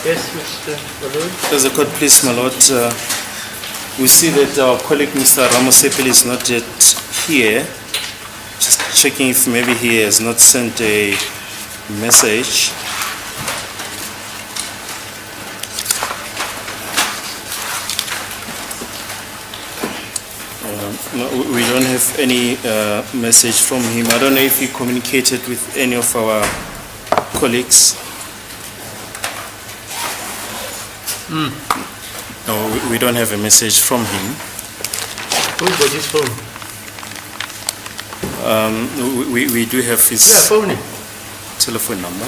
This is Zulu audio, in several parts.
Yes, Mr. Malone. As a court, please, my lord, we see that our colleague Mr. Ramosepeli is not yet here. Just checking if maybe he has not sent a message. No, we don't have any message from him. I don't know if he communicated with any of our colleagues. No, we don't have a message from him. Who got his phone? We do have his Yeah, phone him. telephone number.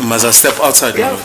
Must I step outside? Yeah.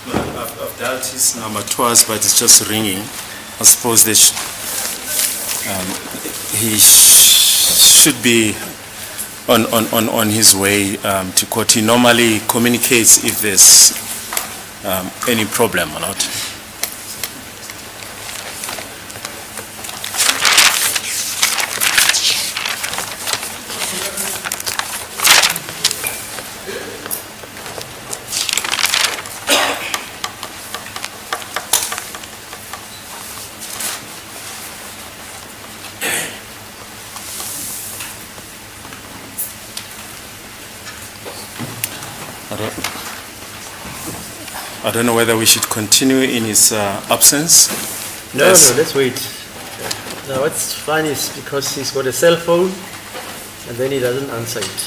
I've dialed his number twice, but it's just ringing. I suppose they he should be on his way to court. He normally communicates if there's any problem or not. I don't know whether we should continue in his absence. No, Yes. no, let's wait. Now what's fine is because he's got a cell phone and then he doesn't answer it.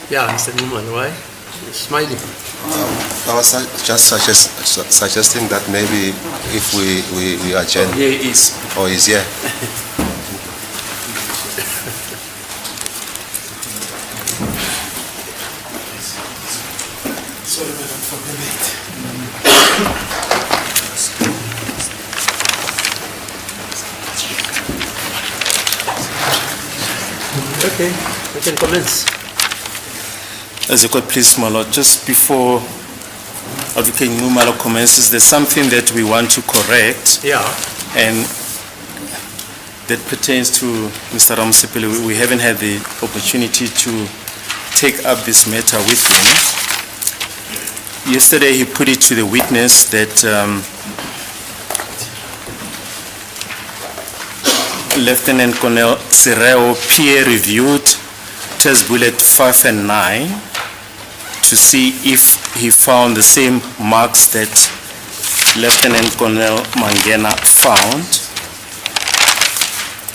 Yeah, Mr. Nxumalo, why? You're smiling. I was just suggesting that maybe if we adjourn. Here he is. Oh, he's here. Sorry, madam, for the late. Okay, we can commence. As a court, please, my lord, just before Advocate Nxumalo commences, there's something that we want to correct, Yeah. and that pertains to Mr. Ramosepeli. We haven't had the opportunity to take up this matter with him. Yesterday, he put it to the witness that Lieutenant Colonel Sireo peer-reviewed test bullet 5 and 9 to see if he found the same marks that Lieutenant Colonel Mangena found.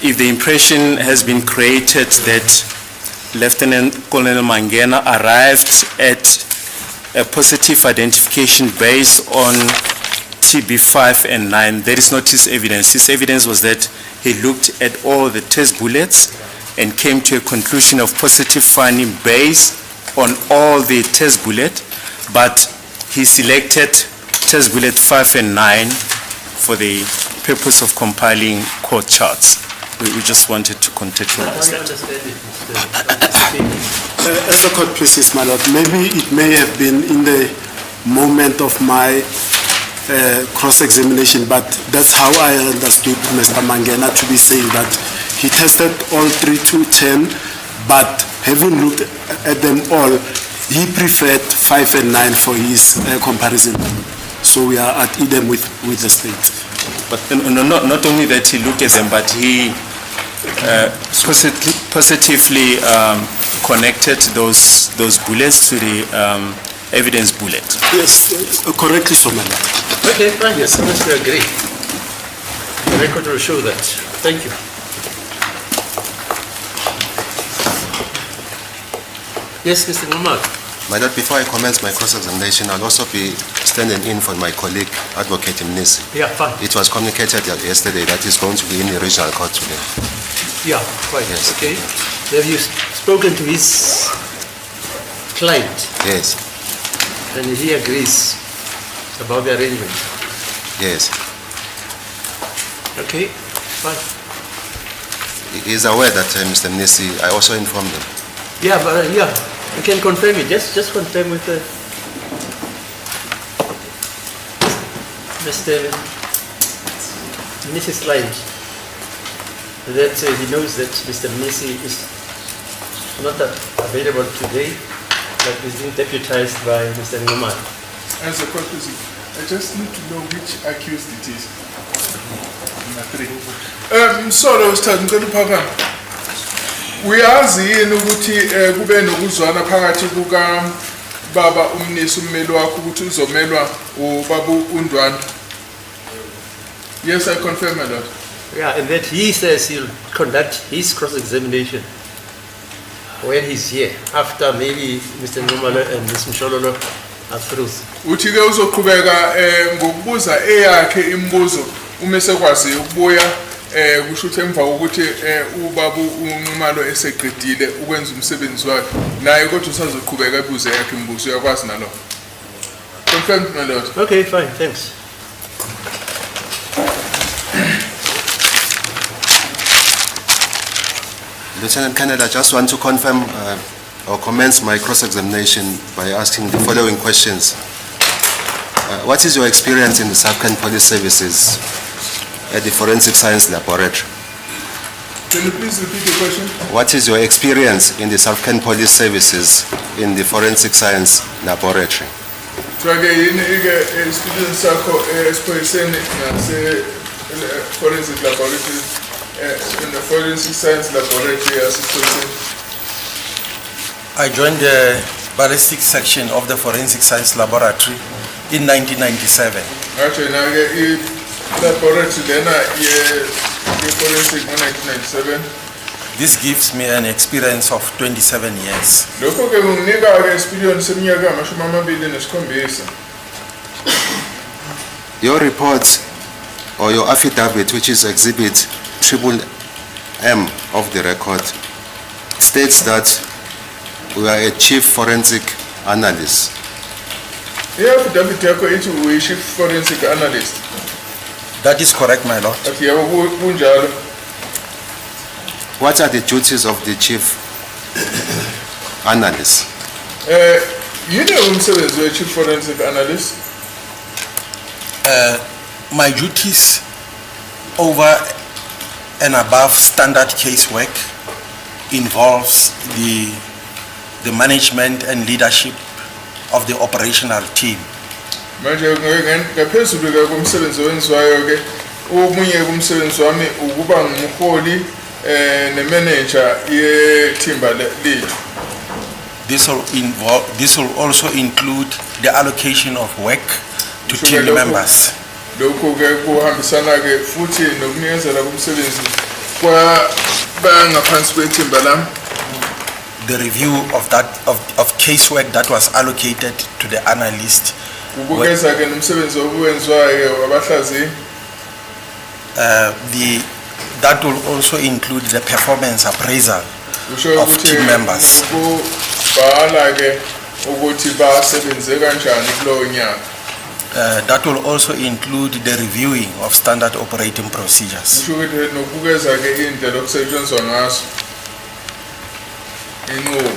If the impression has been created that Lieutenant Colonel Mangena arrived at a positive identification based on TB5 and 9, there is not his evidence. His evidence was that he looked at all the test bullets and came to a conclusion of positive finding based on all the test bullet, but he selected test bullet 5 and 9 for the purpose of compiling code charts. We just wanted to contextualize I that. understand it, Mr. As the court pleases, my lord, maybe it may have been in the moment of my cross-examination, but that's how I understood Mr. Mangena to be saying that he tested all 3 to 10, but having looked at them all, he preferred 5 and 9 for his comparison. So we are at idem with the state. But not only that he looked at them, but he positively connected those bullets to the evidence bullet. Yes, correctly so, my lord. Okay, fine, yes, unless we agree. The record will show that. Thank you. Yes, Mr. Nxumalo. My lord, before I commence my cross-examination, I'll also be standing in for my colleague, Advocate Mnisi. Yeah, fine. It was communicated yesterday that he's going to be in the regional court today. Yeah, fine. Yes. Okay. Have you spoken to his client Yes, and he agrees about the arrangement? yes. Okay, fine. He is aware that Mr. Mnisi, I also informed him. Yeah, but yeah, you can confirm it. Just confirm with the Mr. Mrs. Client that he knows that Mr. Mnisi is not available today, but is being deputized by Mr. Nxumalo. As a court proceeding, I just need to know which accused it is. Msolo wesithathu ngicela uphakame. Uyazi yini ukuthi kube nokuzwana phakathi kuka baba uMnisi ummeli wakho ukuthi uzomelwa ubaba uNdwana? Yes, I confirm, my lord. Yeah, and that he says he'll conduct his cross-examination when he's here, after maybe Mr. Nxumalo and Ms. Mshololo are through. Uthi ke uzoqhubeka ngokubuza eyakhe imibuzo uma sekwazi ukubuya kusho ukuthi emva ukuthi ubaba uNxumalo eseqedile ukwenza umsebenzi wakhe naye kodwa usazoqhubeka ebuze yakhe imibuzo, uyakwazi nalo. Confirmed, my lord. Okay, fine, thanks. Lieutenant Colonel, I just want to confirm or commence my cross-examination by asking the following questions. What is your experience in the South Police Services at the Forensic Science Laboratory? Can you please repeat the question? What is your experience in the South Police Services in the Forensic Science Laboratory? Trage yini experience sakho esiphoyiseni nase forensic laboratory in the forensic science laboratory asiphoyiseni? I joined the ballistic section of the Forensic Science Laboratory in 1997. Ngajoyina ke i-laboratory lena ye-forensic ngo-1997. This gives me an experience of 27 years. Lokho ke kunginika ke experience eminyaka amashumi amabili nesikhombisa. Your report or your affidavit, which is Exhibit M of the record, states that we are a chief forensic analyst. I-affidavit yakho ithi uyi-chief forensic analyst. That is correct, my lord. Athi yabo kunjalo. What are the duties of the chief analyst? Yini umsebenzi we-chief forensic analyst? My duties over and above standard casework involves the management and leadership of the operational team. Manje ngaphezulu ke komsebenzi owenziwayo ke omunye kumsebenzi wami ukuba ngumholi ne-manager yethimba lethu. This will also include the allocation of work to team Lokho- members. Lokho ke kuhambisana ke futhi nokunikezela kumsebenzi kwabangaphansi kwethimba lami. The review of casework that was allocated to the analyst. Ukukeza ke nomsebenzi obuwenziwayo wabahlaziyi. That will also include the performance appraisal Kusho of ukuthi team members. ukubhala ke ukuthi basebenze kanjani kulowo nyaka. That will also include the reviewing of standard operating procedures. Kusho ukuthi nokubukeza ke indlela okusetshenzwa ngazo. Inqubo.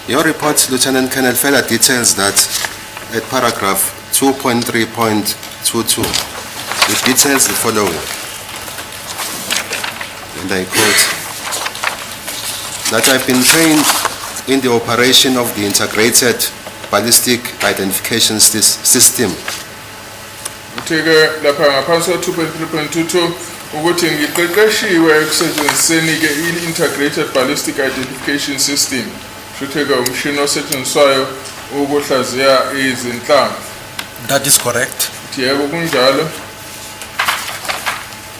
Your report, Lieutenant Colonel, further details that at paragraph 2.3.22, it details the following. And I quote, that I've been trained in the operation of the integrated ballistic identification system Uthike lapha ngaphansi kwa-2.3.22 ukuthi ngiqeqeshiwe ekusebenziseni ke i-integrated ballistic identification system. Shutheke umshini osetshenziswayo ukuhlaziya izinhlamvu. That is correct. Yebo kunjalo.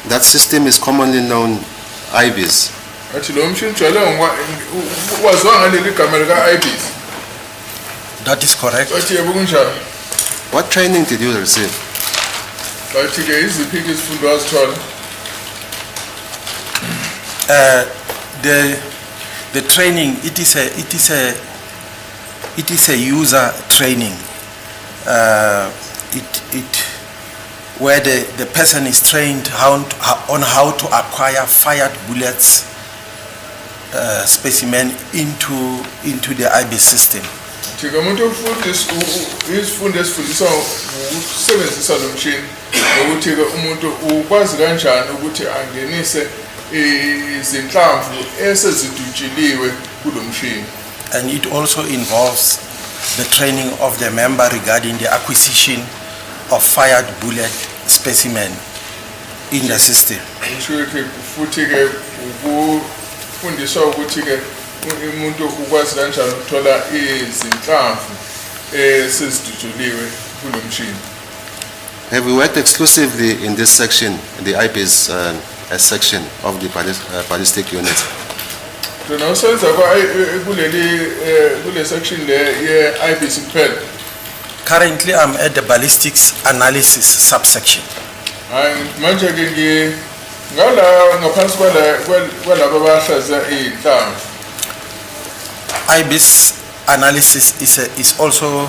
That system is commonly known IBIS. Athi lo mshini ujwayele waziwa ngaleli gama lika-IBIS. That is correct. Athi yebo kunjalo. What training did you receive? Bathi ke iziphi izifundo wazithola? The training, it is a user training. Where the person is trained on how to acquire fired bullets specimen into the IBIS system. Thike umuntu izifundo esifundiswa ukusebenzisa lo mshini nokuthi ke umuntu ukwazi kanjani ukuthi angenise izinhlamvu esezidutshiliwe kulo mshini. And it also involves the training of the member regarding the acquisition of fired bullet specimen in the system. Futhi ke ukufundiswa ukuthi ke umuntu ukwazi kanjani ukuthola izinhlamvu esezidutshiliwe kulo mshini. Have you worked exclusively in this section, the IBIS section of the ballistic unit? Tona usenza kule section le ye-IBIS kuphela. Currently, I'm at the ballistics analysis subsection. Hayi manje ke ngala ngaphansi kwalabo abahlaziya izinhlamvu. IBIS analysis is also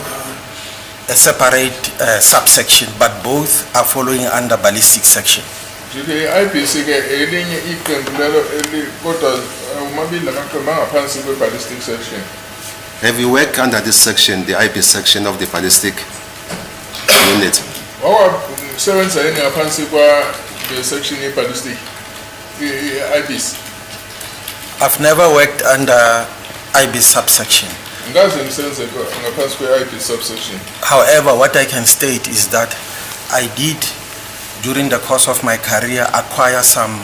a separate subsection, but both are following under ballistic section. Nje i-IBIS ke elinye iqembu lelo kodwa umabili lamaqembu angaphansi kwe-ballistic section. Have you worked under this section, the IBIS section of the ballistic unit? Wawasebenza yini ngaphansi kwa the section ye-ballistic i-IBIS? I've never worked under IBIS subsection. Ngikaze ngisebenze ngaphansi kwe-IBIS subsection. However, what I can state is that I did, during the course of my career, acquire some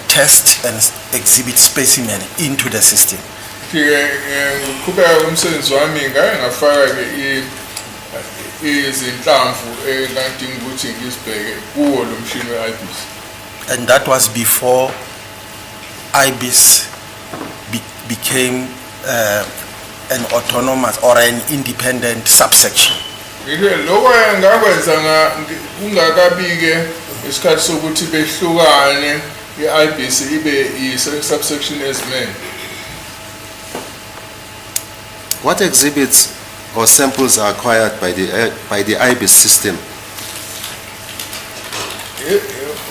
test and exhibit specimen into the system. Ngokuqhubeka komsebenzi wami ngake ngafaka ke izinhlamvu engadinga ukuthi ngizibheke kuwo lo mshini we-IBIS. And that was before IBIS became an autonomous or an independent subsection. Lokho ngakwenza kungakabi-ke isikhathi sokuthi behlukane i-IBIS ibe yi-subsection ezimele. What exhibits or samples are acquired by the IBIS system?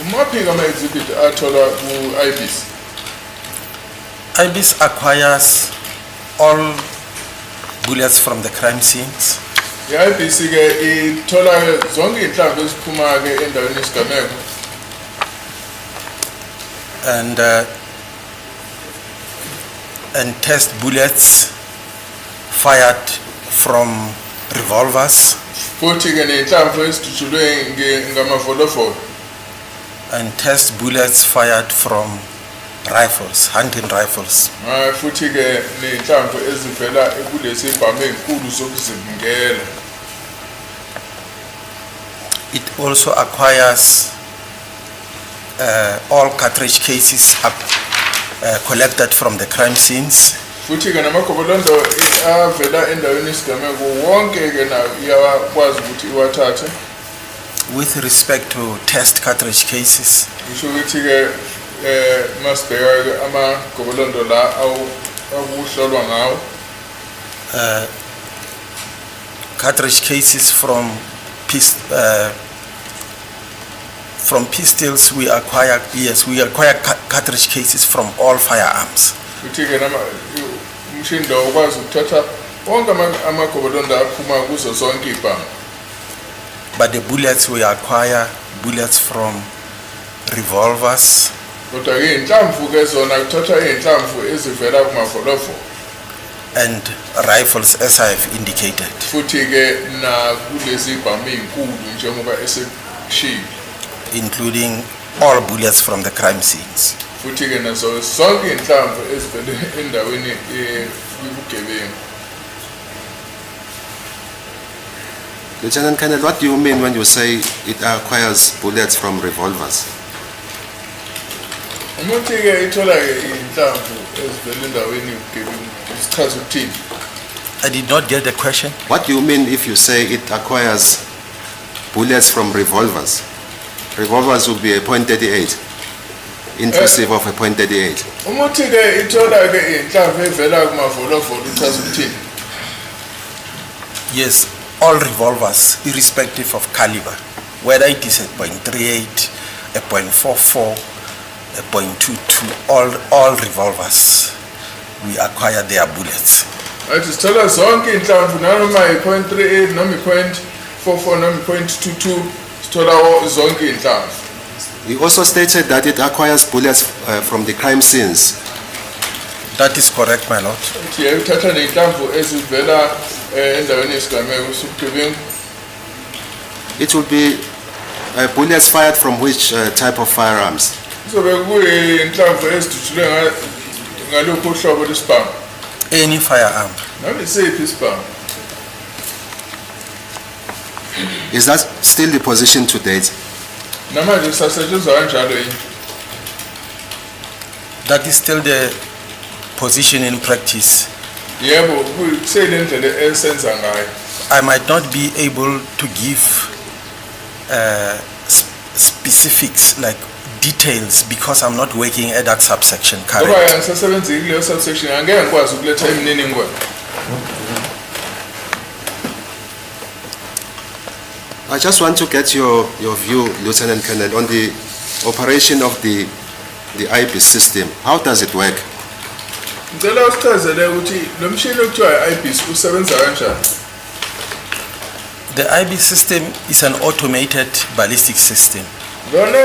Umaphi ama-exhibit athola ku-IBIS? IBIS acquires all bullets from the crime scenes. I-IBIS ke ithola zonke izinhlamvu eziphuma ke endaweni yesigameko. And test bullets fired from revolvers futhi ke nenhlamvu ezidutshulwe ngamavolofolo and test bullets fired from rifles, hunting rifles. futhi ke nenhlamvu ezivela kulezi ibhamu ezinkulu zokuzibungela. It also acquires all cartridge cases collected from the crime scenes. Futhi ke namagobolondo avela endaweni yesigameko wonke ke nawo iyakwazi ukuthi iwathathe. With respect to test cartridge cases, Ngisho ukuthi ke masibheka ke amagobolondo la akuhlolwa ngawo. Cartridge cases from pistols we acquire cartridge cases from all firearms. Futhi ke umshini lo ukwazi ukuthatha wonke amagobolondo aphuma kuzo zonke ibhamu. But the bullets we acquire bullets from revolvers, Kodwa ke inhlamvu ke zona kuthatha inhlamvu ezivela kumavolofolo. and rifles, as I have indicated. Futhi ke na kulezi ibhamu ezinkulu njengoba eseshilo. Including all bullets from the crime scenes. Futhi ke nazo zonke inhlamvu ezivela endaweni yobugebengu. Lieutenant Colonel, what do you mean when you say it acquires bullets from revolvers? Umuntu ke ithola ke inhlamvu ezivela endaweni yobugebengu isikhathi ukuthini. I did not get the question. What do you mean if you say it acquires bullets from revolvers? Revolvers would be a .38, inclusive of a .38. Umuntu ke ithola ke inhlamvu evela kumavolofolo ichaza ukuthini. Yes, all revolvers, irrespective of caliber, whether it is a .38, a .44, a .22, all revolvers, we acquire their bullets. Athi sithola zonke inhlamvu nanoma i.38 noma i.44 noma i.22 sithola zonke inhlamvu. You also stated that it acquires bullets from the crime scenes. That is correct, my lord. Uthi uthatha nenhlamvu ezivela endaweni yesigameko sobugebengu. It will be bullets fired from which type of firearms? Kuzobe kuyinhlamvu ezidutshulwe ngalokho uhlobo lwesibhamu. Any firearm. Noma isiphi isibhamu. Is that still the position to date? Namanje kusasetshenzwa kanjalo yini? That is still the position in practice. Yebo, kusele ndlela esenza ngayo. I might not be able to give specifics like details because I'm not working at that subsection Ngoba currently. ngisasebenza kuleyo subsection angeke ngikwazi ukuletha imininingwane. I just want to get your view, Lieutenant Colonel, on the operation of the IB system. How does it work? Ngicela usichazele ukuthi lo mshini okuthiwa i-IBIS usebenza kanjani. The IB system is an automated ballistic system. Lona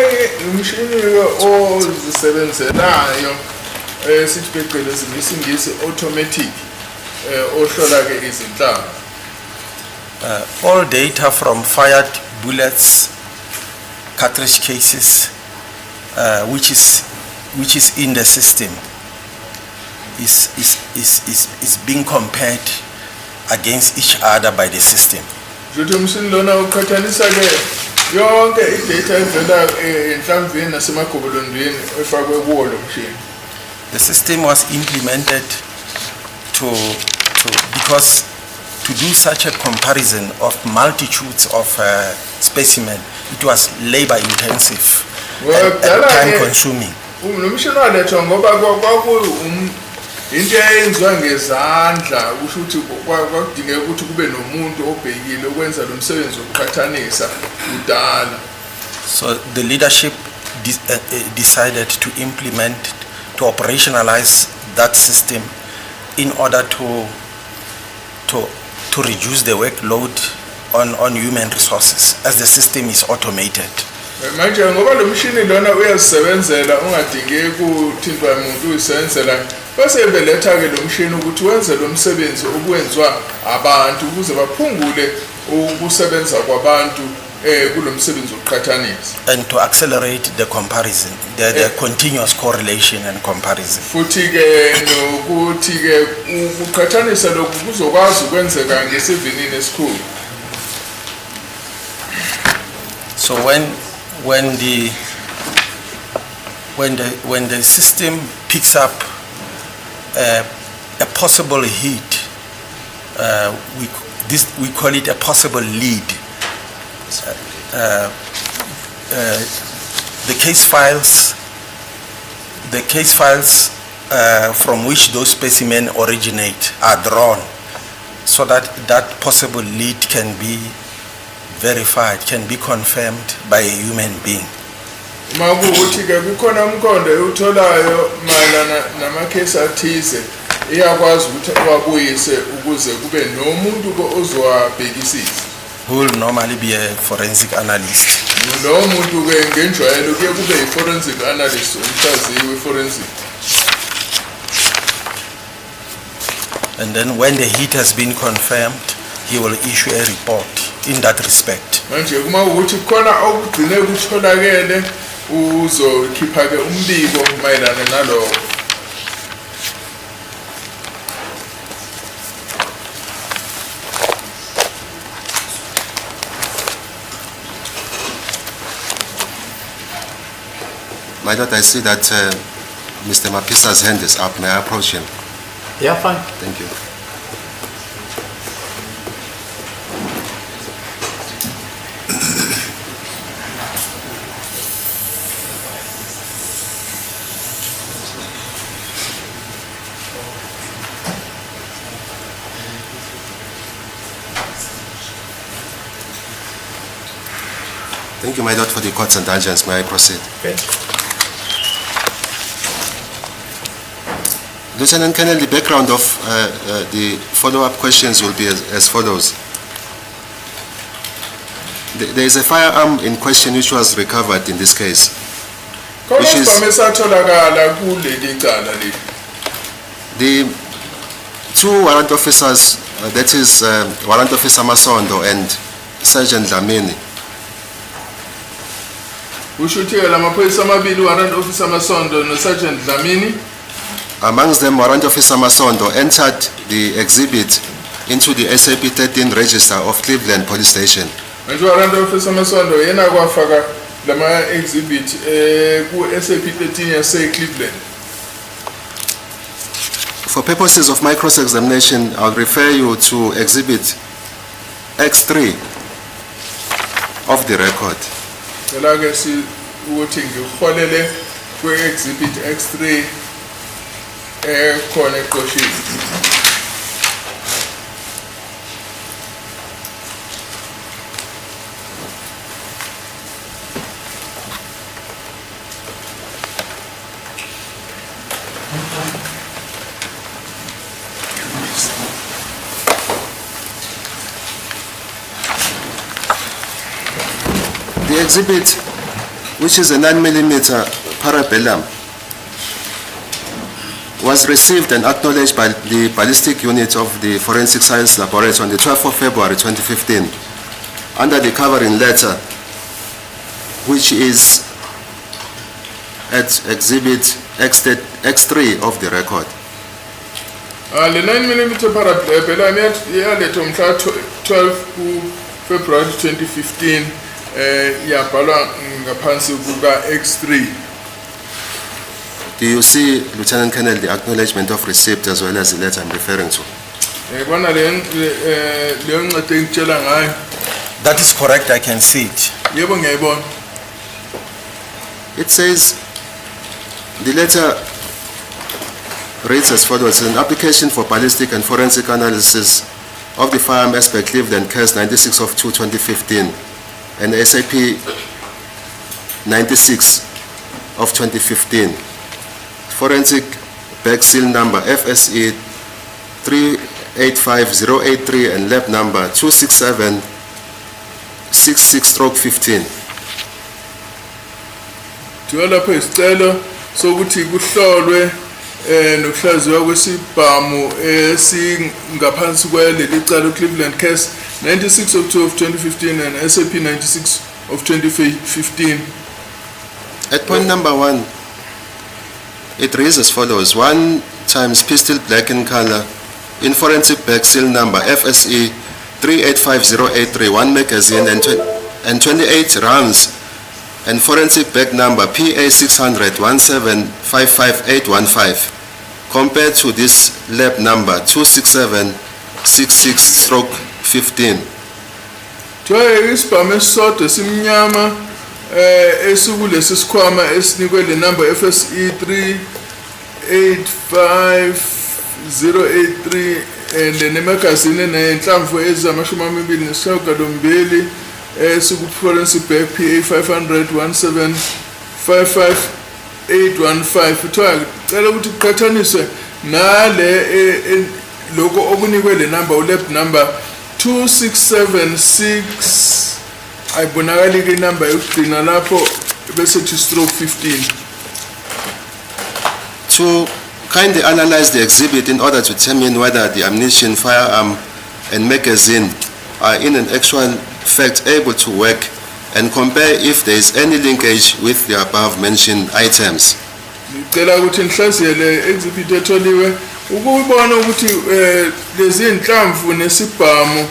umshini ozisebenzelayo sithi phecelezi ngesingisi automatic ohlola ke izinhlamvu. All data from fired bullets, cartridge cases, which is in the system, is being compared against each other by the system. Ngithi umshini lona uqhathanisa ke yonke idata evela enhlamvini nasemagobholondweni efakwe kuwo lo mshini. The system was implemented because to do such a comparison of multitudes of specimen, it was labor intensive and time consuming. Lo mshini walethwa ngoba into eyenziwa ngezandla kusho ukuthi kwakudingeka ukuthi kube nomuntu obhekile ukwenza lo msebenzi wokuqhathanisa udala. So the leadership decided to operationalize that system in order to reduce the workload on human resources as the system is automated. Manje ngoba lo mshini lona uyasebenzela ungadingeki ukuthintwa umuntu uyisebenzela bese beletha ke lo mshini ukuthi wenze lo msebenzi okwenziwa abantu ukuze baphungule ukusebenza kwabantu kulo msebenzi wokuqhathanisa. And to accelerate the comparison, the continuous correlation and comparison. Futhi ke nokuthi ke ukuqhathanisa lokhu kuzokwazi ukwenzeka ngesivinini esikhulu. So when the system picks up a possible heat, we call it a possible lead. The case files from which those specimens originate are drawn, so that that possible lead can be verified, can be confirmed by a human being. Makuthi ke kukhona umkhondo utholayo mayelana namakhesi athize iyakwazi ukuthi wakuyise ukuze kube nomuntu ozowabhekisisa. Who will normally be a forensic analyst. Lo muntu ke ngenjwayelo kuye kube i-forensic analyst, umhlaziyi we-forensic. And then when the heat has been confirmed, he will issue a report in that respect. Manje kuma ukuthi khona okugcine kutholakele uzokhipha ke umbiko mayelana nalokho. My lord, I see that Mr. Mapisa's hand is up. May I approach him? Yeah, fine. Thank you. Thank you, my lord, for the court's indulgence. May I proceed? Okay. Lieutenant Colonel, the background of the follow-up questions will be as follows. There is a firearm in question which was recovered in this case. Which is the two warrant officers, that is Warrant Officer Masondo and Sergeant Dlamini. Ushuthela amaphoyisa amabili Warrant Officer Masondo no Sergeant Dlamini. Amongst them, Warrant Officer Masondo entered the exhibit into the SAP 13 register of Cleveland Police Station. Warrant Officer Masondo yena kwafaka lama exhibit ku SAP 13 yase Cleveland. For purposes of my cross-examination, I'll refer you to exhibit X3 of the record. Ke si ukuthi ngikholele ku exhibit X3 khona eqoshini. The exhibit, which is a 9mm parabellum, was received and acknowledged by the ballistic unit of the Forensic Science Laboratory on the 12th of February 2015 under the covering letter, which is at exhibit X3 of the record. Le 9mm parabellum yaletha umhla 12 February 2015 yabhalwa ngaphansi kuka X3. Do you see, Lieutenant Colonel, the acknowledgement of receipt as well as the letter I'm referring to? That is correct, I can see it. It says, the letter reads as follows: an application for ballistic and forensic analysis of the firearm as per Cleveland case 96 of 2015 and SAP 96 of 2015. Forensic bag seal number FSE 385083 and lab number 26766/15. lapho isicelo sokuthi kuhlolwe nokuhlaziywa kwesibhamu esingaphansi kwaleli cala Cleveland Case 96 of 2 of 2015 and SAP 96 of 2015. At point number 1, it reads as follows: 1 times pistol black in color in forensic bag seal number FSE 385083, 1 magazine and 28 rounds, and forensic bag number PA 600 1755815, compared to this lab number 26766/15. Twaye isibhamu esisodwa simnyama esikulesi sikhwama esinikwe le number FSE 385083 and nemagazine nenhlamvu ezama-29 esiku-forensic bag PA 500 1755815. Kuthiwa cela ukuthi kuqhathaniswe nale lokho okunikwe le number ulab number 2676 ayibonakali ke number yokugcina lapho bese /15. To kindly analyze the exhibit in order to determine whether the ammunition, firearm, and magazine are in an actual fact able to work, and compare if there is any linkage with the above mentioned items. Ngicela ukuthi nihlaziye le exhibit etholiwe ukubona ukuthi lezi inhlamvu nesibhamu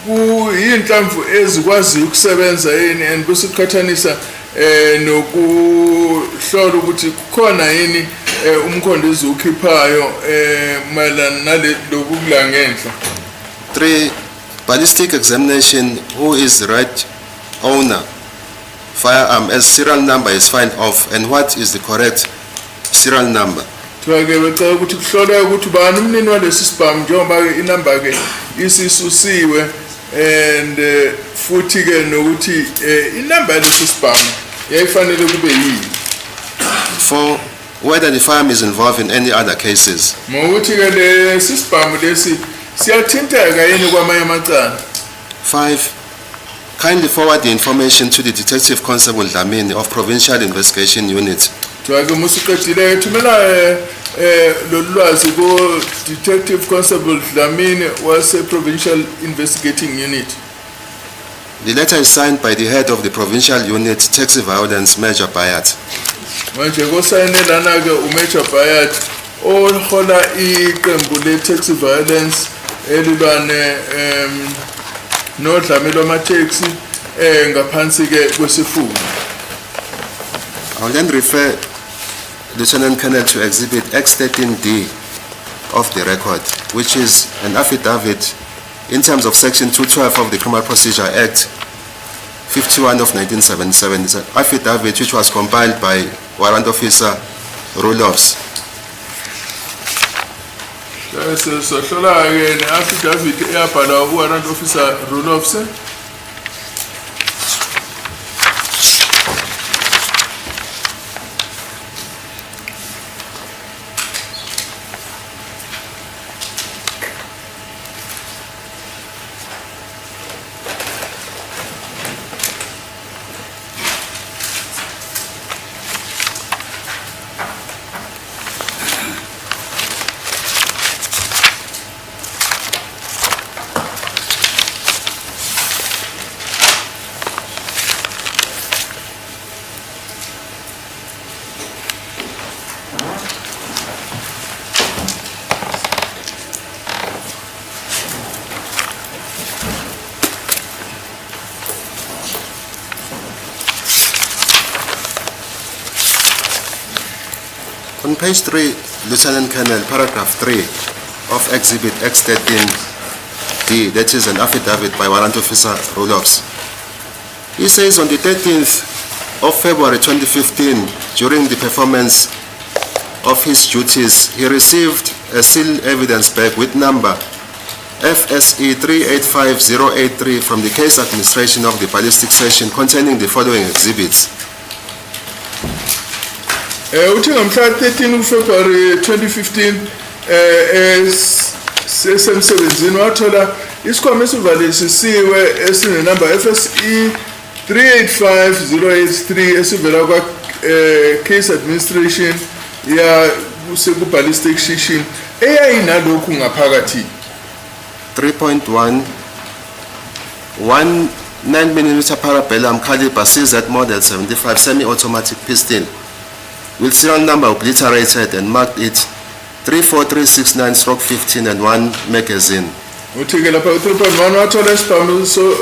kuyinhlamvu ezikwazi ukusebenza yini, and kusiqhathanisa nokuhlola ukuthi kukhona yini umkhondo eziwukhiphayo mayelana naloku kula ngenhla. 3. Ballistic examination, who is the right owner firearm as serial number is found off, and what is the correct serial number. Twake becela ukuthi kuhlolwe ukuthi bani umnini walesi sibhamu njengoba inamba ke isisusiwe, and futhi ke nokuthi inamba yalesi sibhamu yayifanele kube yini. 4. Whether the firearm is involved in any other cases. Ngokuthi ke lesi sibhamu lesi siyathinteka yini kwamanye amacala. 5. Kindly forward the information to the Detective Constable Dlamini of Provincial Investigation Unit. Twake musiqedile thumela lolwazi ko Detective Constable Dlamini wase Provincial Investigating Unit. The letter is signed by the head of the Provincial Unit, Taxi Violence, Major Bayat. Manje kosayine lana ke uMajor Bayat ohola iqembu le taxi violence elibane nodlamelo ama-taxi ngaphansi ke kwesifungo. I will then refer Lieutenant Colonel to Exhibit X13D of the record, which is an affidavit in terms of Section 212 of the Criminal Procedure Act 51 of 1977. It's an affidavit which was compiled by Warrant Officer Rulofs. Sohlola ke ne-affidavit eyabhalwa uwarrant officer Rulofs. On page 3, Lieutenant Colonel, paragraph 3 of Exhibit X13D, that is an affidavit by Warrant Officer Rulofs. He says on the 13th of February 2015, during the performance of his duties, he received a sealed evidence bag with number FSE 385083 from the case administration of the ballistic section containing the following exhibits. Uthi ngomhla 13 February 2015 sesemsebenzini wathola isikhwama esivalisiwe esinenamba FSE 385083 esivela kwa case administration ya kuseku ballistic station eyayinalokhu ngaphakathi. 3.1 one 9mm parabellum caliber CZ model 75 semi-automatic pistol with serial number obliterated and marked it 34369/15 and 1 magazine. Uthike lapha u-3.1 wathola isibhamu so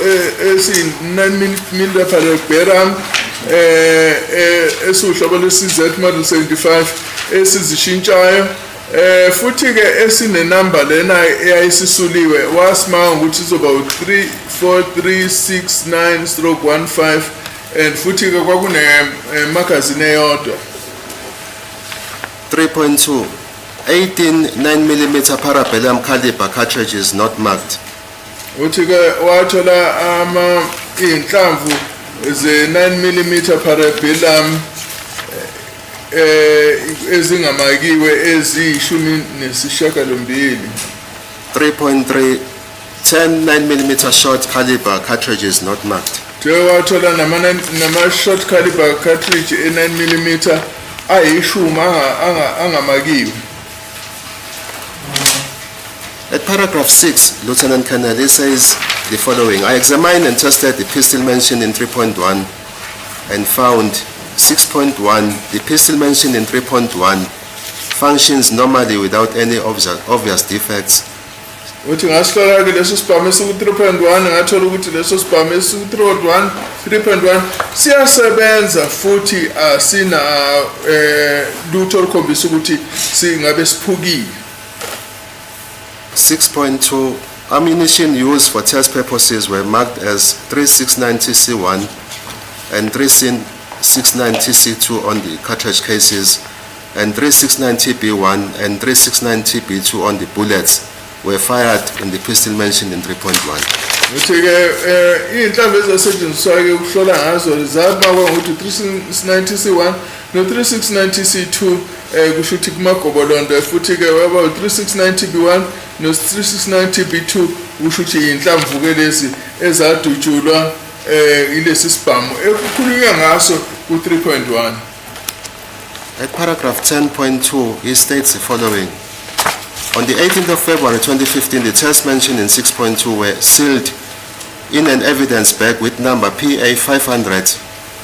esi-9mm parabellum esiwuhlobo lwe-CZ model 75 esizishintshayo futhi ke esinenamba lena eyayisisuliwe wasimanga ukuthi izoba u-34369/15 and futhi ke kwakune magazine eyodwa. 3.2 18 9mm parabellum caliber cartridges not marked. Uthi ke wathola inhlamvu ze-9mm parabellum ezingamakiwe eziyishumi nesishiyagalombili. 3.3 10 9mm short caliber cartridges not marked. Wathola nama short caliber cartridge e-9mm ayishumi angamakiwe. At paragraph 6, Lieutenant Colonel, he says the following: I examined and tested the pistol mentioned in 3.1 and found 6.1, the pistol mentioned in 3.1 functions normally without any obvious defects. Uthi ngasihlola ke leso sibhamu esiku-3.1 ngathola ukuthi leso sibhamu esiku-3.1 siyasebenza futhi asina lutho olukhombisa ukuthi singabe siphukile. 6.2, ammunition used for test purposes were marked as 369TC1 and 369TC2 on the cartridge cases, and 369TB1 and 369TB2 on the bullets were fired in the pistol mentioned in 3.1. Uthi-ke iy'nhlamvu ezasetshenziswa-ke ukuhlola ngazo zabakwa ngokuthi 369TC1 no-369TC2 kusho ukuthi kumagobolondo futhi-ke waba u-369TB1 no-369TB2 kusho ukuthi iy'nhlamvu-ke lezi ezadutshulwa ilesi sibhamu ekukhulunywa ngaso ku-3.1. At paragraph 10.2, he states the following: on the 18th of February 2015, the tests mentioned in 6.2 were sealed in an evidence bag with number PA 500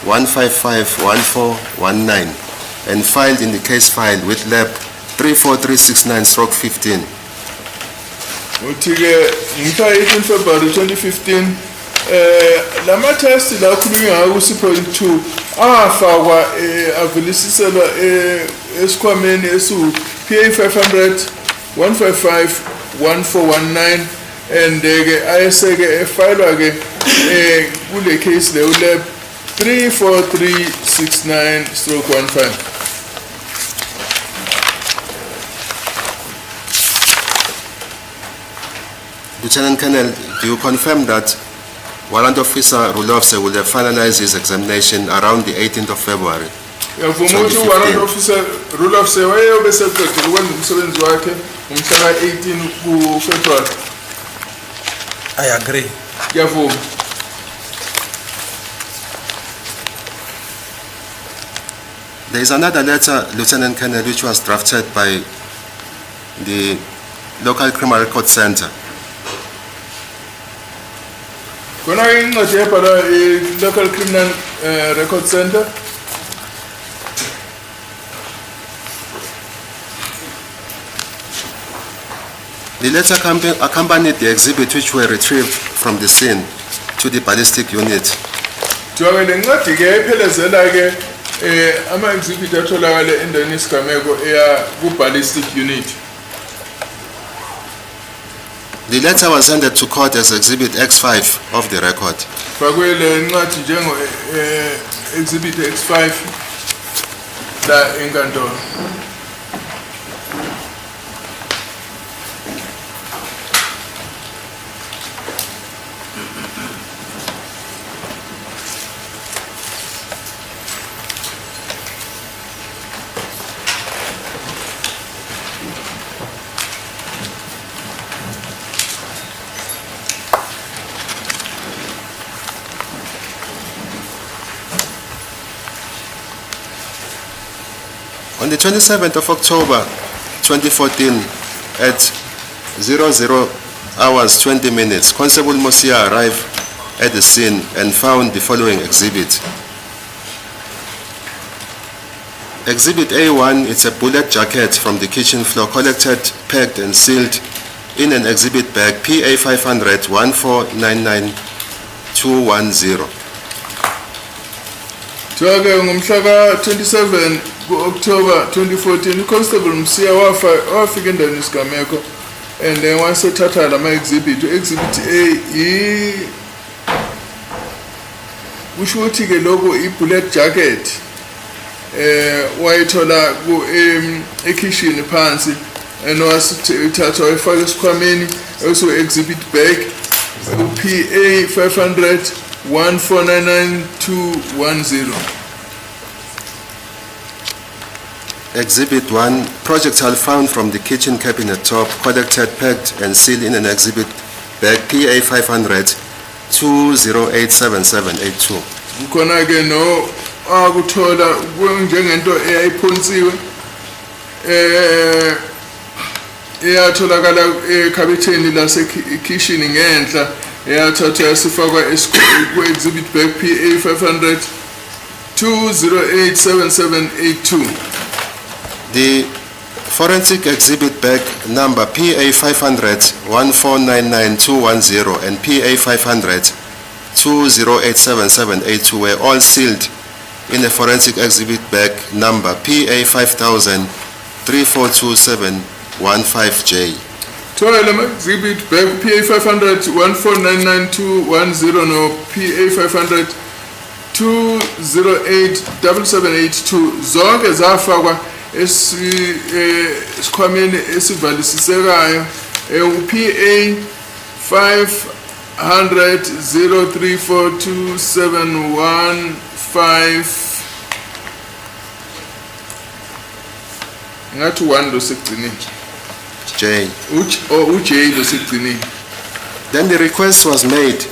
1551419 and filed in the case file with lab 34369/15. Uthi-ke ngomhla 18 February 2015 lama test la khulunywa ngawo ku-6.2 afakwa avelisiselwa esikhwameni esiwu PA 500 1551419 and ke ayeseke efilwa ke kule case le lab 34369/15. Lieutenant Colonel, do you confirm that Warrant Officer Rulofse will have finalized his examination around the 18th of February? Yavuma ukuthi Warrant Officer Rulofse wayeyobe seqedile ukwenza umsebenzi wakhe ngomhla 18 kuFebruary. I agree. Yavuma. There is another letter, Lieutenant Colonel, which was drafted by the local criminal record center. Kona incwadi ebhala local criminal record center. The letter accompanied the exhibit which were retrieved from the scene to the ballistic unit. Jonge le ncwadi ke ephelezela ke ama-exhibit atholakale endaweni yesigameko eya ku-ballistic unit. The letter was handed to court as Exhibit X5 of the record. Fakwe le ncwadi njengo-exhibit X5 la enkantolo. the 27th of October 2014 at 00 hours 20 minutes, Constable Mosia arrived at the scene and found the following exhibit. Exhibit A1, it's a bullet jacket from the kitchen floor collected, packed and sealed in an exhibit bag PA 500 1499210. Ke ngomhla 27 ku-October 2014 uConstable Msiya wafika endaweni yesigameko and then wasethatha lama exhibit. Exhibit A kusho ukuthi ke lokho i-bullet jacket wayithola ekitchen phansi and wasithatha wayifaka esikhwameni exhibit bag PA 500 1499210. Exhibit 1, projectile found from the kitchen cabinet top, collected, packed and sealed in an exhibit bag PA 500 2087782. Khona ke no akuthola njengento eyayiphonsiwe eyatholakala ekhabetheni lasekitchen ngenhla eyathathwa yasifakwa ku-exhibit bag PA 500 2087782. The forensic exhibit bag number PA 500 1499210 and PA 500 2087782 were all sealed in a forensic exhibit bag number PA 5000 342715J. Toilet exhibit bag PA 500 1499210 no PA 500 2087782 zonke zafakwa esikhwameni esivalisisekayo PA 500 0342715 ngathi 1 lo sekugcinile J. uJ lo sekugcinile. Then the request was made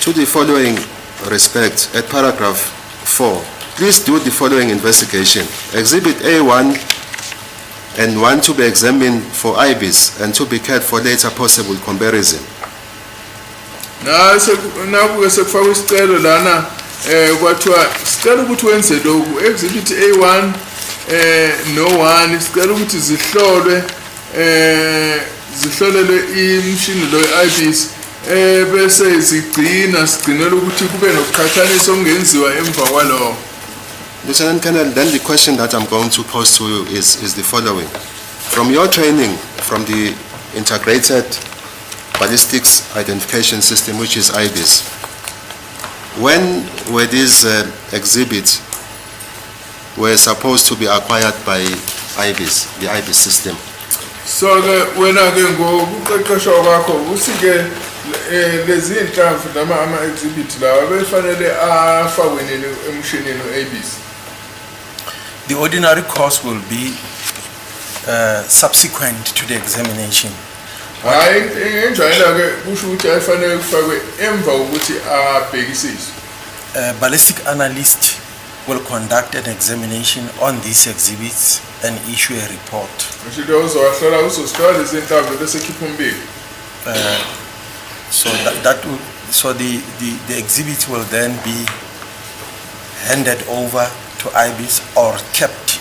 to the following respect at paragraph 4. Please do the following investigation. Exhibit A1 and 1 to be examined for IBs and to be kept for later possible comparison. Nakuke sekufakwa isicelo lana kwathiwa sicela ukuthi wenze lokhu exhibit A1 no 1 sicela ukuthi zihlolelwe imshini lo IBs bese sigcinela ukuthi kube nokuqhathanisa okungenziwa emva kwalokho. Lieutenant Colonel, then the question that I'm going to pose to you is the following. From your training from the Integrated Ballistics Identification System, which is IBIS, when were these exhibits were supposed to be acquired by IBIS, the IBIS system? So wena ke ngokuqeqeshwa kwakho usike lezi inhlamvu noma ama exhibit lawa befanele afakwe nini emshinini IBIS? The ordinary course will be subsequent to the examination. Hayi enjalo ke kusho ukuthi ayifanele kufakwe emva ukuthi abhekisise. Ballistic analyst will conduct an examination on these exhibits and issue a report. So the exhibit will then be handed over to IBIS or kept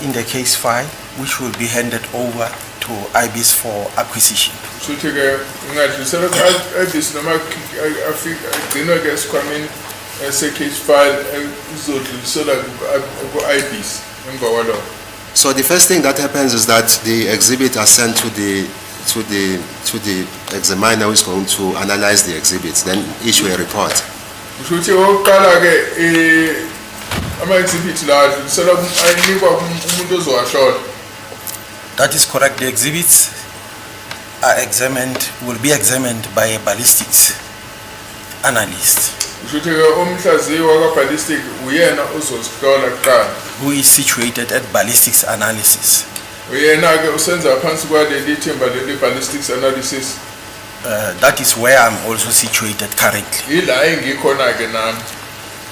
in the case file, which will be handed over to IBIS for acquisition. So the first thing that happens is that the exhibit are sent to the examiner who is going to analyze the exhibits, then issue a report. That is correct. The exhibits are will be examined by a ballistics analyst who is situated at ballistics analysis. That is where I'm also situated currently.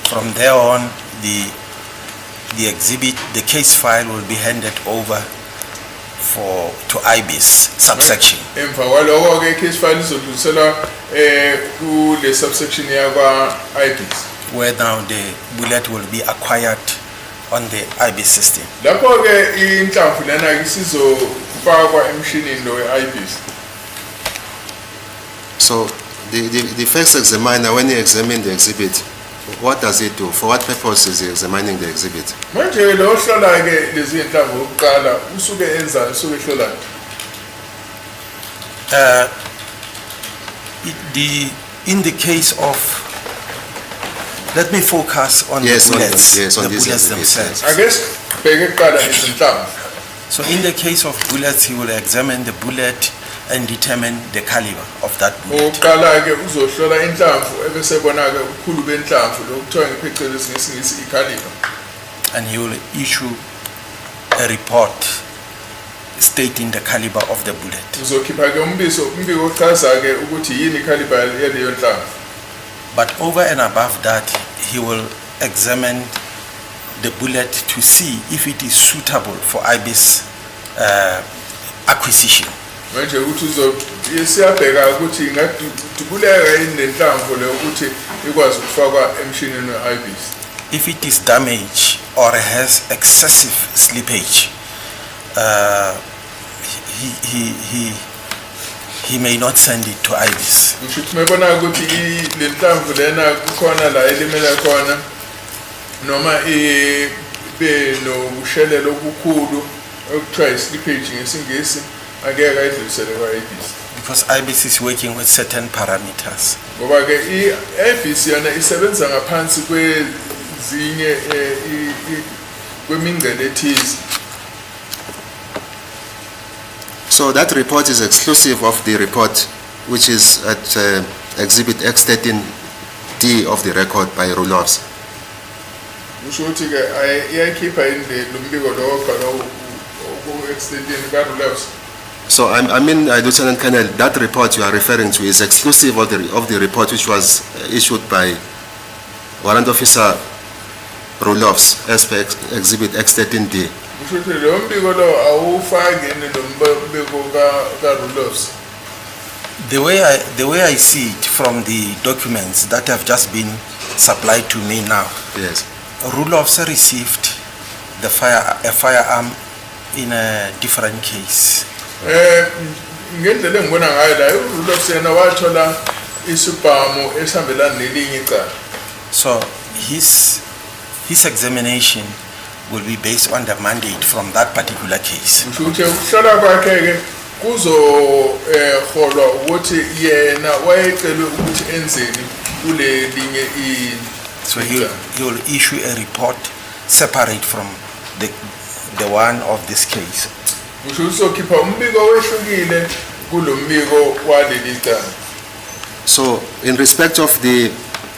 From there on, the exhibit, the case file will be handed over to IBIS subsection. Emva kwaloko ke case file izodluliselwa kule subsection yakwa IBIS. Where now the bullet will be acquired on the IBIS system. Lapho ke inhlamvu lana isizofakwa emshinini lo IBIS. So the first examiner, when he examines the exhibit, what does he do? For what purpose is he examining the exhibit? Manje lo hlola ke lezi inhlamvu oqala usuke enzani usuke hlola. In the case of, let me focus on Yes, the bullets, on the these bullets exhibits, themselves. I guess bheke kuqala izinhlamvu. So in the case of bullets, he will examine the bullet and determine the caliber of that bullet. Oqala ke uzohlola inhlamvu ebese bona ke ukhulu benhlamvu lokuthiwa ngephecelezi ngesingisi i-caliber. And he will issue a report stating the caliber of the bullet. Uzokhipha ke umbiko ochaza ke ukuthi yini i-caliber yaleyo nhlamvu. But over and above that, he will examine the bullet to see if it is suitable for IBIS acquisition. Manje ukuthi siyabheka ukuthi ingadubuleka yini lenhlamvu le ukuthi ikwazi ukufakwa emshinini we-IBIS. If it is damaged or has excessive slippage, he may not send it to IBIS. Ngisho ukuthi mebona ukuthi le nhlamvu lena kukhona la elimela khona noma ibe nokushelela okukhulu okuthiwa i-slippage ngesingisi angeke ayidlulisele kwa-IBIS. Because IBIS is working with certain parameters. Ngoba ke i-IBIS yona isebenza ngaphansi kwezinye kwemingcele ethize. So that report is exclusive of the report which is at Exhibit X13D of the record by Ruloffs. Kusho ukuthi ke iyayikhipha yini lo mbiko lo obhalwa ku-extendini ka-Ruloffs. So I mean, Lieutenant Colonel, that report you are referring to is exclusive of the report which was issued by Warrant Officer Ruloffs as per Exhibit X13D. Kusho ukuthi lo mbiko lo awufaki yini lo mbiko ka-Ruloffs. The way I see it from the documents that have just been supplied to me now, Yes. Ruloffs received a firearm in a different case. Ngendlela engibona ngayo la uRuloffs yena wathola isibhamu esihambelana nelinye icala. So his examination will be based on the mandate from that particular case. Kusho ukuthi ukuhlola kwakhe ke kuzoholwa ukuthi yena wayecela ukuthi enzeni kule linye So he will issue a report separate from the one of this case. kusho uzokhipha umbiko wehlukile kulo mbiko waleli cala. So in respect of the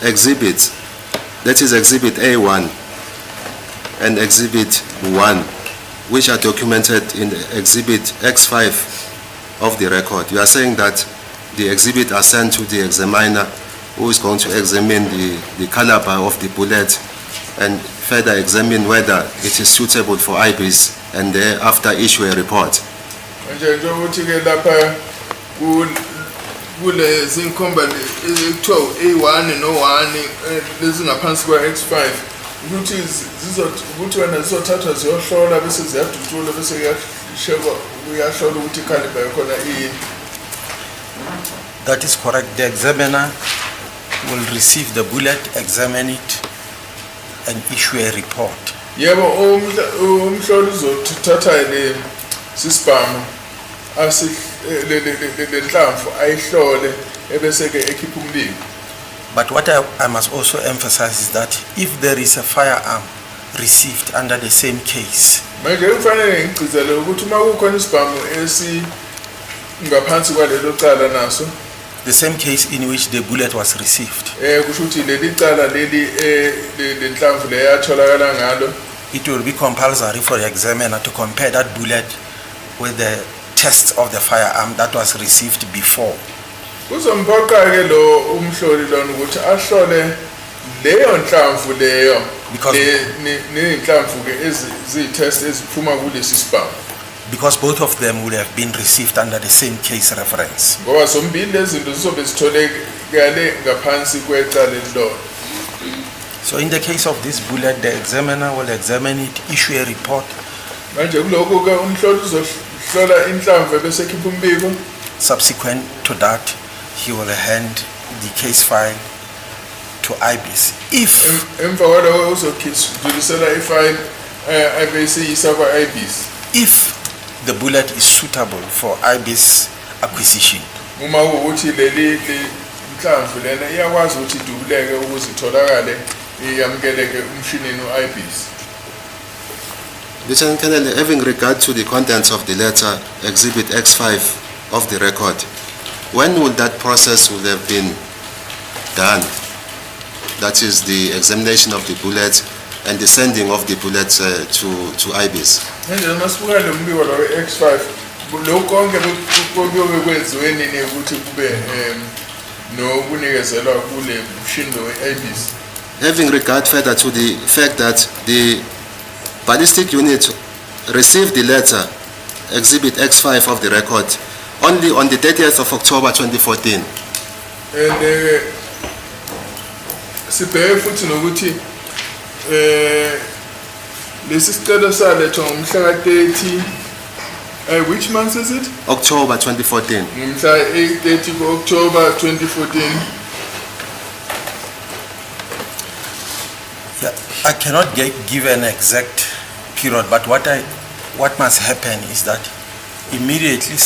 exhibits, that is Exhibit A1 and Exhibit 1, which are documented in Exhibit X5 of the record, you are saying that the exhibit are sent to the examiner who is going to examine the caliber of the bullet and further examine whether it is suitable for IBIS and thereafter issue a report. Manje njengokuthi ke lapha kule zinkomba ekuthiwa A1 no1 lezi ngaphansi kwa-X5 ukuthi ukuthi wena zizothathwa ziyohlola bese ziyadutshulwa bese kuyahlola ukuthi caliber yakhona iyini. That is correct. The examiner will receive the bullet, examine it, and issue a report. Yebo umhloli uzothatha le sisibhamu le nhlamvu ayihlole ebese ke ekhipha umbiko. But what I must also emphasize is that if there is a firearm received under the same case, Manje kufanele ngigcizele ukuthi uma kukhona isibhamu ngaphansi kwalelo cala naso the same case in which the bullet was received, kusho ukuthi leli cala leli lenhlamvu leyatholakala ngalo it will be compulsory for the examiner to compare that bullet with the test of the firearm that was received before. kuzomphoqa ke lo umhloli lona ukuthi ahlole leyo nhlamvu leyo Because- neyinhlamvu ke ezi-test eziphuma kulesi sibhamu because both of them would have been received under the same case reference. ngoba zombili lezi zinto zizobe zitholekale ngaphansi kwecala elilodwa. So in the case of this bullet, the examiner will examine it, issue a report. Manje kuloko ke umhloli uzohlola inhlamvu bese ekhipha umbiko. Subsequent to that, he will hand the case file to IBIS. If Emva kwaloko uzodlulisela ifile ebesiyisa kwa-IBIS. if the bullet is suitable for IBIS acquisition, Uma kuwukuthi leli inhlamvu lena iyakwazi ukuthi idubuleke ukuze itholakale iyamukeleke umshinini u-IBIS. Lieutenant Colonel, having regard to the contents of the letter, Exhibit X5 of the record, when would that process would have been done? That is the examination of the bullets and the sending of the bullets to IBIS. Manje masibuka lo mbiko lo X5 lokho konke kuyobe kwenziwe nini ukuthi kube nokunikezelwa kule mshini we-IBIS. Having regard further to the fact that the ballistic unit received the letter, Exhibit X5 of the record, only on the 30th of October 2014. And sibheke futhi nokuthi lesi sicelo salethwa ngomhla ka-30 which month is it? October 2014. Ngomhla 30 ku-October 2014. yeah, I cannot give an exact period, but what must happen is that immediately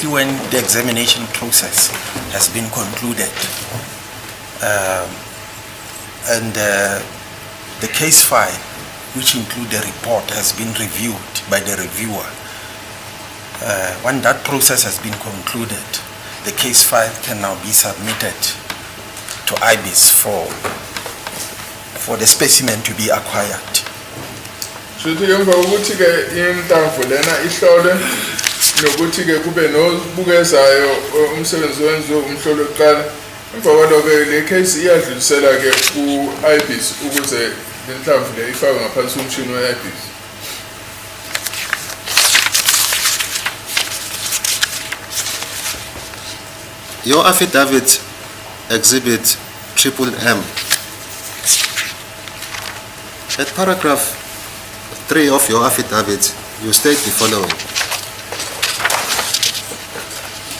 when the examination process has been concluded, and the case file, which include the report, has been reviewed by the reviewer. When that process has been concluded, the case file can now be submitted to IBIS for the specimen to be acquired. Shuthi emva kokuthi ke inhlamvu lena ihlolwe nokuthi ke kube nobukezayo umsebenzi wenziwe umhlolo oqala. Emva kwalokho le case iyadlulisela ke ku-IBIS ukuze le nhlamvu le ifakwe ngaphansi komshini we-IBIS. Your affidavit, Exhibit M, at paragraph 3 of your affidavit, you state the following.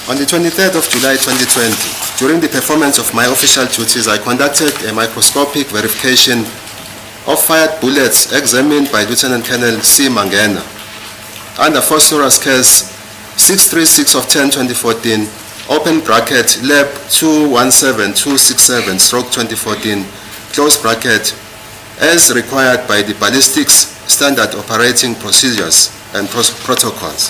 On the 23rd of July 2020, during the performance of my official duties, I conducted a microscopic verification of fired bullets examined by Lieutenant Colonel C. Mangena under phosphorus case 636 of 10/2014, open bracket lab 217267/2014, close bracket, as required by the ballistics standard operating procedures and protocols.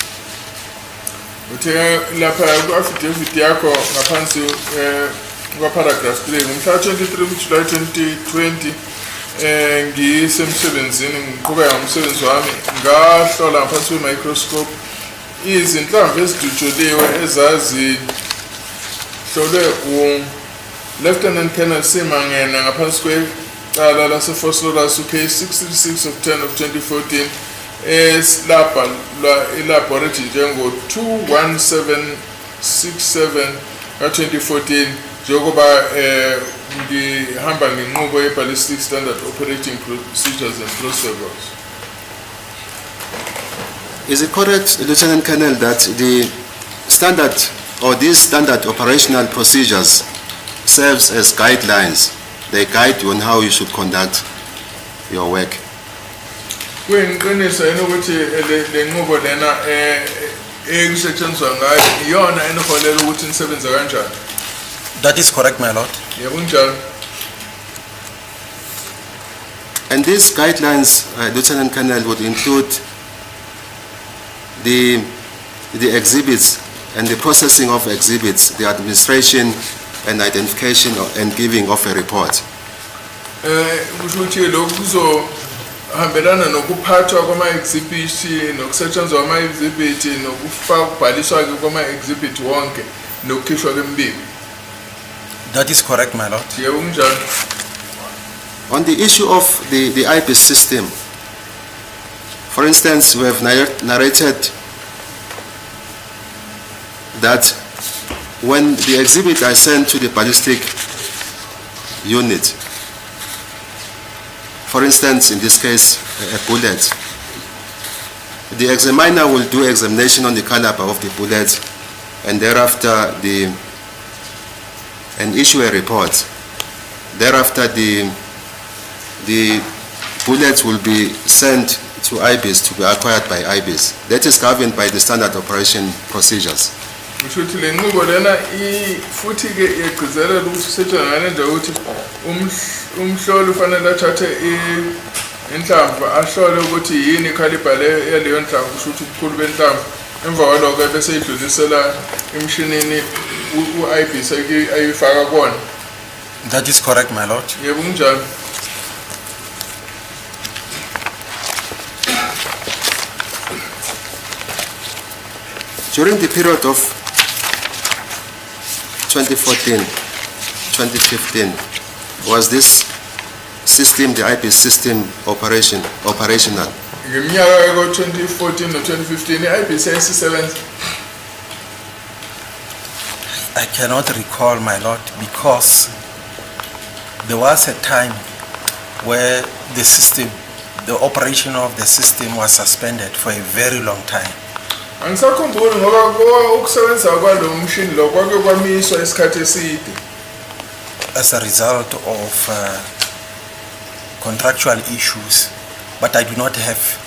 Uthi lapha ku-affidavit yakho ngaphansi kwa-paragraph 3 ngomhla 23 kuJulayi 2020 ngisemsebenzini ngiqhubeka ngomsebenzi wami ngahlola ngaphansi kwe-microscope izinhlamvu ezidutshuliwe ezazihlolwe u-Lieutenant Colonel C. Mangena ngaphansi kwecala lase-phosphorus case 636 of 10 of 2014 elaboratory njengo-21767 ka-2014 njengoba ngihamba ngenqubo ye-ballistic standard operating procedures and protocols. Is it correct, Lieutenant Colonel, that the standard or these standard operational procedures serves as guidelines? They guide you on how you should conduct your work. Kuyiqiniso yini ukuthi le nqubo lena ekusetshenziswa ngayo iyona eniholela ukuthi nisebenze kanjani? That is correct, my lord. Yebo kunjalo. And these guidelines, Lieutenant Colonel, would include the exhibits and the processing of exhibits, the administration and identification and giving of a report. Kusho ukuthi lokhu kuzohambelana nokuphathwa kwama-exhibit nokusetshenziswa kwama-exhibit ukubhaliswa kwama-exhibit wonke nokukhishwa kwembiko. That is correct, my lord. Yebo kunjalo. On the issue of the IBIS system, for instance, we have narrated that when the exhibit are sent to the ballistic unit, for instance, in this case, a bullet, the examiner will do examination on the caliber of the bullet and thereafter and issue a report. Thereafter, the bullets will be sent to IBIS to be acquired by IBIS. That is governed by the standard operation procedures. Kushuthi le nqubo lena futhi ke igcizelela ukuthi kusetshenzwa ngendlela ukuthi umhloli ufanele athathe inhlamvu ahlole ukuthi yini caliber leyo nhlamvu kushuthi ubukhulu benhlamvu emva kwalokho bese idlulisela emshinini u-IBIS ayifaka kona. That is correct, my lord. Yebo kunjalo. During the period of 2014, 2015, was this system, the IBIS system, operational? Ngeminyaka yako 2014 no 2015 i-IBIS yayisebenza. I cannot recall, my lord, because there was a time where the system, the operation of the system was suspended for a very long time. Angisakhumbuli ngoba ukusebenza kwalo mshini lo kwake kwamiswa isikhathi eside. As a result of contractual issues, but I do not have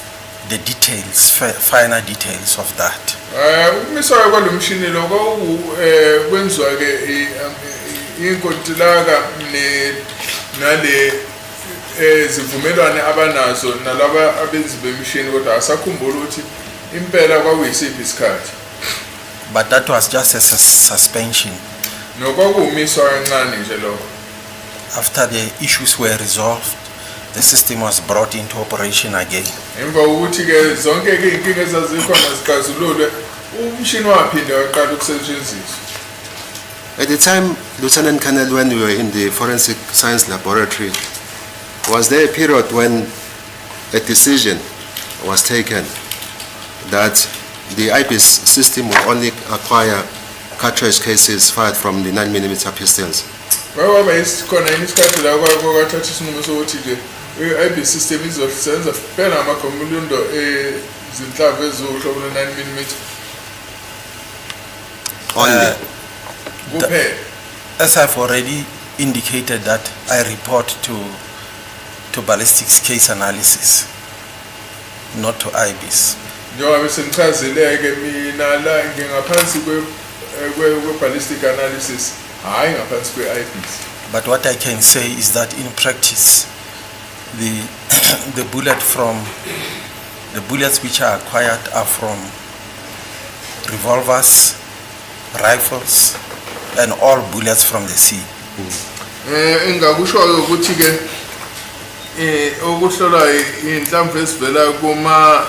the details, final details of that. Ukumiswa kwalo mshini lo kwenziwa ke inkontilaka nale zivumelwane abanazo nalaba abenzi bemishini kodwa asakhumbula ukuthi impela kwakuyisiphi isikhathi. But that was just a suspension. Nokwakumiswa kancane nje lokho. After the issues were resolved, the system was brought into operation again. Emva ukuthi ke zonke ke inkinga ezazikhona zixazululwe umshini waphinde waqala ukusetshenziswa. At the time, Lieutenant Colonel, when we were in the forensic science laboratory, was there a period when a decision was taken that the IBIS system will only acquire cartridge cases fired from the 9mm pistols? Kwaba isikhona isikhathi la kwathatha isinqumo sokuthi ke i-IBIS system izosebenza kuphela amakhomulundo ezinhlamvu eziwuhlobo lwe-9mm. Only. As I've already indicated that I report to ballistics case analysis, not to IBIS. Njengoba sengichazeleke mina la ngingaphansi kwe-ballistic analysis, hayi ngaphansi kwe-IBIS. But what I can say is that in practice, the bullets which are acquired are from revolvers, rifles, and all bullets from the sea. Engakusho ukuthi ke ukuhlola inhlamvu ezivela kuma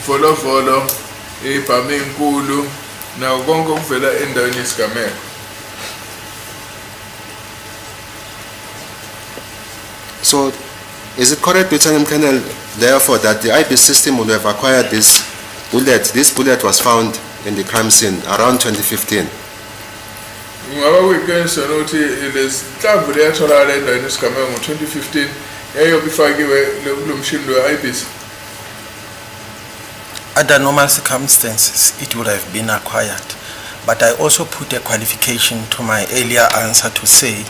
volovolo ibhame enkulu nawo konke okuvela endaweni yesigameko. So, is it correct, Lieutenant Colonel, therefore, that the IBIS system would have acquired this bullet? This bullet was found in the crime scene around 2015. Ngaba kuyiqiniso ukuthi lezinhlamvu leyatholakala endaweni yesigameko ngo-2015 yayobe ifakiwe lo mshini we-IBIS. Under normal circumstances, it would have been acquired. But I also put a qualification to my earlier answer to say,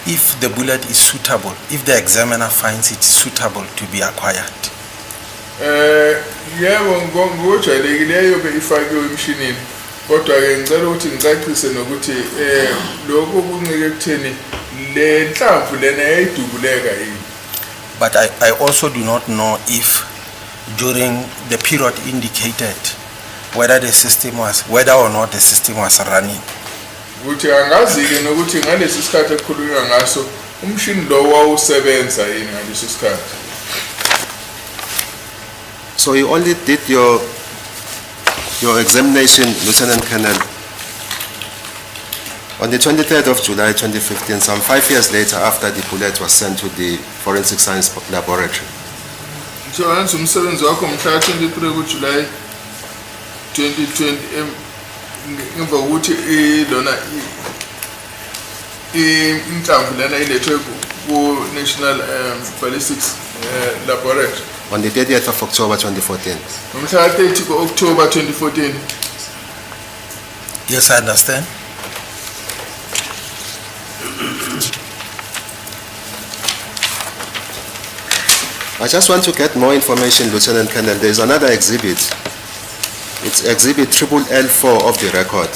if the bullet is suitable, if the examiner finds it suitable to be acquired. Yebo ngojwayelekile yayobe ifakiwe emshinini. Kodwa ke ngicela ukuthi ngicacise nokuthi lokho kuncike ekutheni le nhlamvu lena yayidubuleka yini. But I also do not know if during the period indicated whether or not the system was running. Ukuthi angazi ke nokuthi ngalesi sikhathi ekukhulunywa ngaso umshini lo wawusebenza yini ngaleso sikhathi. So you only did your examination, Lieutenant Colonel, On the 23rd of July 2015, some 5 years later after the bullet was sent to the Forensic Science Laboratory, njengoba umsebenzi wakho mhla 23 kuJuly 2020 ngemva kokuthi lona inhlamvu lena ilethwe ku-National Ballistics Laboratory on the 30th of October 2014. ngomhla 30 ku-October 2014. Yes, I understand. I just want to get more information, Lieutenant Colonel. There is another exhibit. It's exhibit LLL4 of the record.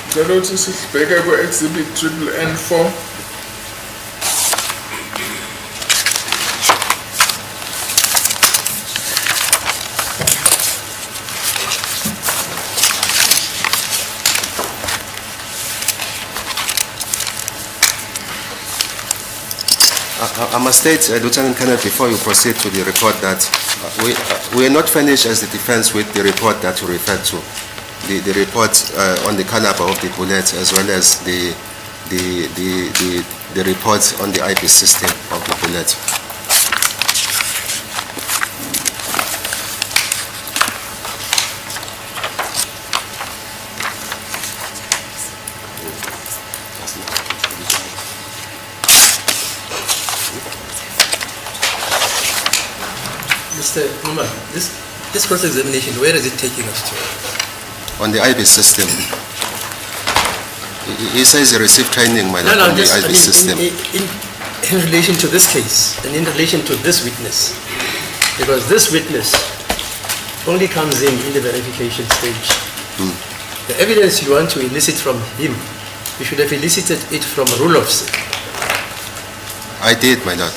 Ngicela ukuthi sibheke ku-exhibit LLL4. I must state, Lieutenant Colonel, before you proceed to the report, that we are not finished as the defense with the report that you referred to. The report on the caliber of the bullet, as well as the report on the IP system of the bullet. Mr. Nxumalo, this cross-examination, where is it taking us to? On the IB system. He says he received training, my lord, on the IB system. In relation to this case and in relation to this witness, because this witness only comes in the verification stage. The evidence you want to elicit from him, you should have elicited it from Rulofs. I did, my lord.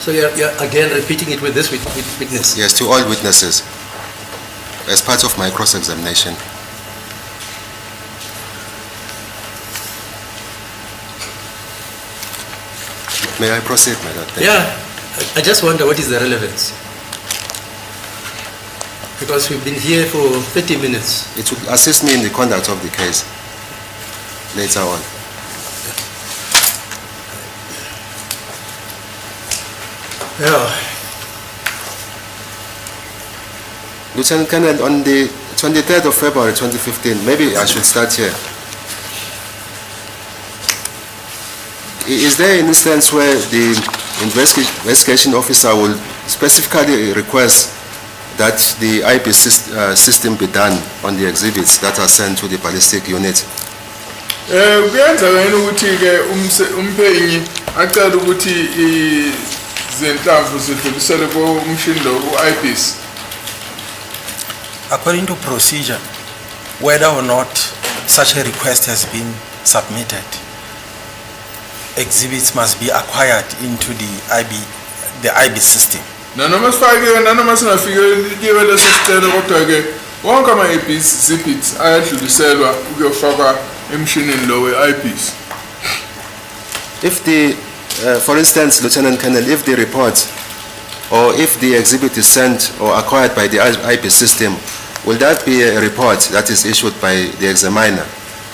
So you're again repeating it with this witness? Yes, to all witnesses, as part of my cross-examination. May I proceed, my lord? Thank you. I just wonder what is the relevance? Because we've been here for 30 minutes. It will assist me in the conduct of the case later on. Yeah. Lieutenant Colonel, on the 23rd of February 2015, maybe I should start here. Is there an instance where the investigation officer will specifically request that the IP system be done on the exhibits that are sent to the ballistic unit? Kuyenzeka yini ukuthi ke umphenyi acela ukuthi izinhlamvu zidlulisele kumshini lo u-IBIS? According to procedure, whether or not such a request has been submitted, exhibits must be acquired into the IB system. Nanoma sifake nanoma singafikiwe leso sicelo kodwa ke wonke ama-exhibits ayadluliselwa ukuyofakwa emshinini lo we-IBIS. If the, for instance, Lieutenant Colonel, if the report or if the exhibit is sent or acquired by the IP system, will that be a report that is issued by the examiner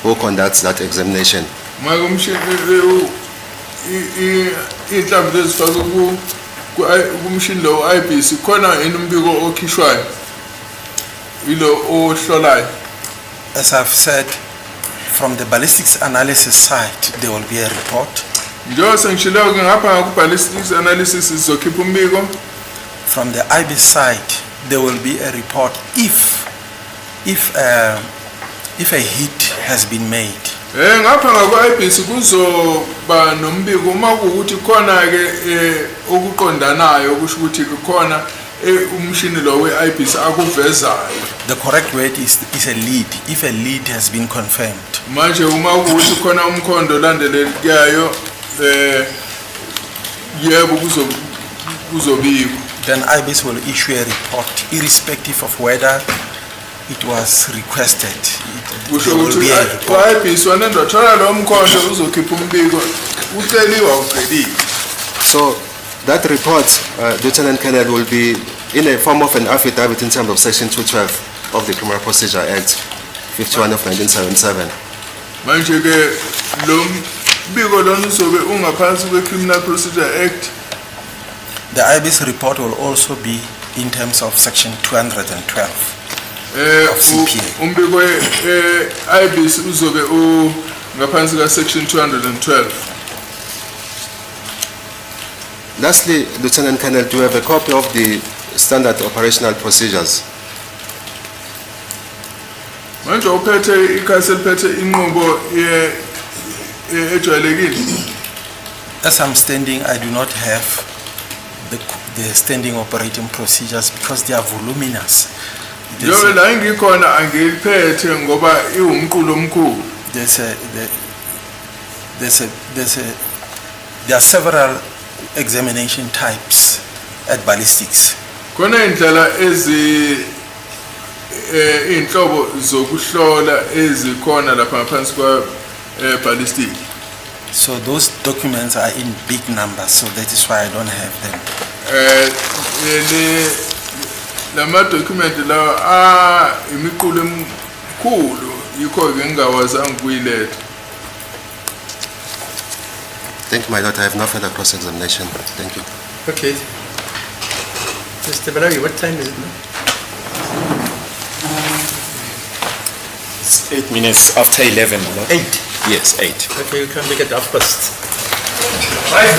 who conducts that examination? Iy'nhlamvu lezifakwe kumshini lo we-IBIS khona umbiko okhishwayo yilo ohlolayo? As I've said, from the ballistics analysis side, there will be a report. Njengoba sengishilo ke ngapha ku-ballistics analysis izokhipha umbiko. From the IB side, there will be a report if a hit has been made. Ngapha ngakwa-IBIS kuzoba nombiko uma kuwukuthi khona ke okuqondanayo okusho ukuthi khona umshini lo we-IBIS akuvezayo. The correct word is a lead, if a lead has been confirmed. Manje uma kuwukuthi khona umkhondo olandelelekayo yebo kuzobikwa. Then IBIS will issue a report irrespective of whether it was requested. There will be a report. So that report, Lieutenant Colonel, will be in a form of an affidavit in terms of Section 212 of the Criminal Procedure Act 51 of 1977. Manje ke lo mbiko lona uzobe ungaphansi kwe-Criminal Procedure Act. The IB's report will also be in terms of section 212 of CPA. Umbiko IBIS uzobe ngaphansi ka section 212. Lastly, Lieutenant Colonel, do you have a copy of the standard operational procedures? Manje uphethe ikhasi eliphethe inqubo ejwayelekile. As I'm standing, I do not have the standing operating procedures because they are voluminous. Njobe la ngikhona angiliphethe ngoba iwumqulu omkhulu. There are several examination types at ballistics. Khona indlela inhlobo zokuhlola ezikhona lapha ngaphansi kwa ballistic. So those documents are in big numbers, so that is why I don't have them. Lama document lawa imiqulu emkhulu yikho ke ngingawazanga kuyiletha. Thank you, my lord. I have no further cross-examination. Thank you. Okay. Mr. Barawi, what time is it now? It's 8 minutes after 11, my lord. 8. Yes, 8. Okay, you can make it 1:30. Right.